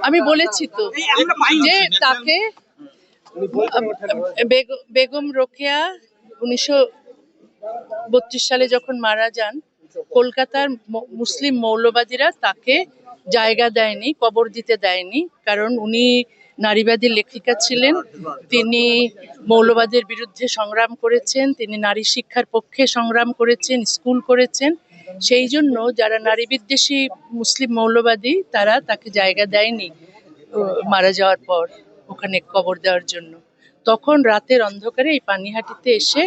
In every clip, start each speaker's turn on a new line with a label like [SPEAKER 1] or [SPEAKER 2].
[SPEAKER 1] আমি বলেছি তো যে তাকে বেগম রোকেয়া 1932 সালে যখন মারা যান, কলকাতার মুসলিম মৌলবাদীরা তাকে জায়গা দেয়নি, কবর দিতে দেয়নি, কারণ উনি নারীবাদী লেখিকা ছিলেন। তিনি মৌলবাদের বিরুদ্ধে সংগ্রাম করেছেন, তিনি নারী শিক্ষার পক্ষে সংগ্রাম করেছেন, স্কুল করেছেন। সেই জন্য যারা নারী বিদ্বেষী মুসলিম মৌলবাদী তারা তাকে জায়গা দেয়নি মারা যাওয়ার পর ওখানে কবর দেওয়ার জন্য। তখন রাতের অন্ধকারে এই পানিহাটিতে এসে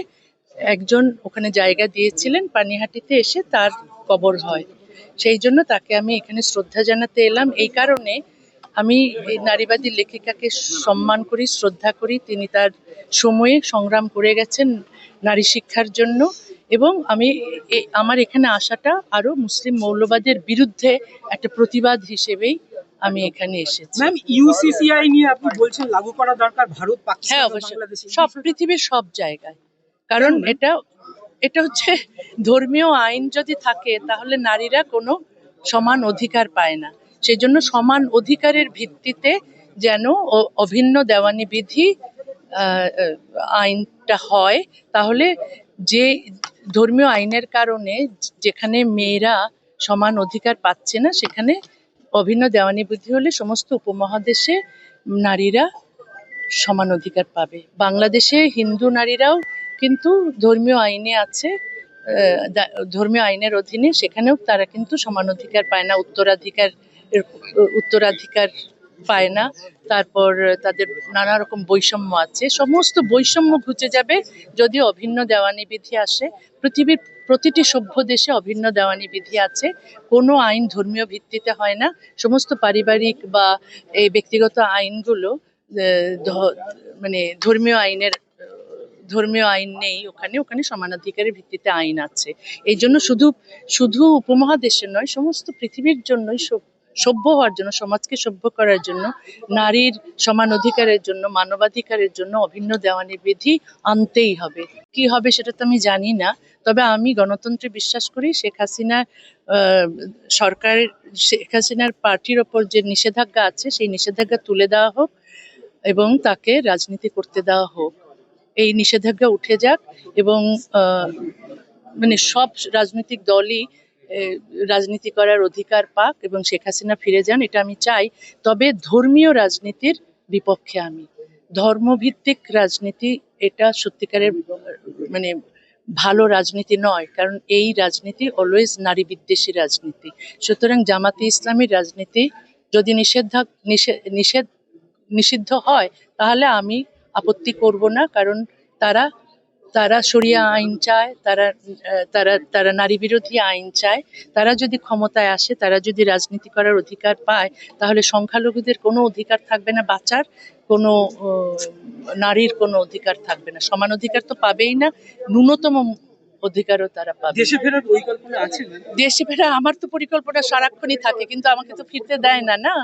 [SPEAKER 1] একজন ওখানে জায়গা দিয়েছিলেন, পানিহাটিতে এসে তার কবর হয়। সেই জন্য তাকে আমি এখানে শ্রদ্ধা জানাতে এলাম। এই কারণে আমি এই নারীবাদী লেখিকাকে সম্মান করি, শ্রদ্ধা করি। তিনি তার সময়ে সংগ্রাম করে গেছেন নারী শিক্ষার জন্য, এবং আমি আমার এখানে আসাটা আরো মুসলিম মৌলবাদের বিরুদ্ধে একটা প্রতিবাদ হিসেবেই আমি এখানে এসেছি।
[SPEAKER 2] ম্যাম, ইউসিসিআই নিয়ে আপনি বলছেন লাগু করা দরকার ভারত পাকিস্তান।
[SPEAKER 1] হ্যাঁ, অবশ্যই, সব পৃথিবীর সব জায়গায়, কারণ এটা হচ্ছে ধর্মীয় আইন যদি থাকে তাহলে নারীরা কোনো সমান অধিকার পায় না। সেই জন্য সমান অধিকারের ভিত্তিতে যেন অভিন্ন দেওয়ানি বিধি আইনটা হয়, তাহলে যে ধর্মীয় আইনের কারণে যেখানে মেয়েরা সমান অধিকার পাচ্ছে না সেখানে অভিন্ন দেওয়ানি বিধি হলে সমস্ত উপমহাদেশে নারীরা সমান অধিকার পাবে। বাংলাদেশে হিন্দু নারীরাও কিন্তু ধর্মীয় আইনে আছে, ধর্মীয় আইনের অধীনে সেখানেও তারা কিন্তু সমান অধিকার পায় না, উত্তরাধিকার পায় না। তারপর তাদের নানা রকম বৈষম্য আছে। সমস্ত বৈষম্য ঘুচে যাবে যদি অভিন্ন দেওয়ানি বিধি আসে। পৃথিবীর প্রতিটি সভ্য দেশে অভিন্ন দেওয়ানি বিধি আছে। কোনো আইন ধর্মীয় ভিত্তিতে হয় না। সমস্ত পারিবারিক বা এই ব্যক্তিগত আইনগুলো মানে ধর্মীয় আইন নেই ওখানে সমানাধিকারের ভিত্তিতে আইন আছে। এই জন্য শুধু উপমহাদেশের নয়, সমস্ত পৃথিবীর জন্যই সভ্য হওয়ার জন্য, সমাজকে সভ্য করার জন্য, নারীর সমান অধিকারের জন্য, মানবাধিকারের জন্য অভিন্ন দেওয়ানি বিধি আনতেই হবে। কি হবে সেটা তো আমি জানি না, তবে আমি গণতন্ত্রে বিশ্বাস করি। শেখ হাসিনার পার্টির ওপর যে নিষেধাজ্ঞা আছে সেই নিষেধাজ্ঞা তুলে দেওয়া হোক এবং তাকে রাজনীতি করতে দেওয়া হোক। এই নিষেধাজ্ঞা উঠে যাক এবং মানে সব রাজনৈতিক দলই রাজনীতি করার অধিকার পাক এবং শেখ হাসিনা ফিরে যান, এটা আমি চাই। তবে ধর্মীয় রাজনীতির বিপক্ষে আমি। ধর্মভিত্তিক রাজনীতি এটা সত্যিকারের মানে ভালো রাজনীতি নয়, কারণ এই রাজনীতি অলওয়েজ নারী বিদ্বেষী রাজনীতি। সুতরাং জামাতে ইসলামীর রাজনীতি যদি নিষিদ্ধ হয় তাহলে আমি আপত্তি করব না, কারণ তারা শরিয়া আইন চায়, তারা নারী বিরোধী আইন চায়। তারা যদি ক্ষমতায় আসে, তারা যদি রাজনীতি করার অধিকার পায়, তাহলে সংখ্যালঘুদের কোনো অধিকার থাকবে না বাঁচার, কোনো নারীর কোনো অধিকার থাকবে না। সমান অধিকার তো পাবেই না, ন্যূনতম অধিকারও তারা পাবে।
[SPEAKER 2] দেশে ফেরার পরিকল্পনা আছে?
[SPEAKER 1] দেশে ফেরা আমার তো পরিকল্পনা সারাক্ষণই থাকে, কিন্তু আমাকে তো ফিরতে দেয় না।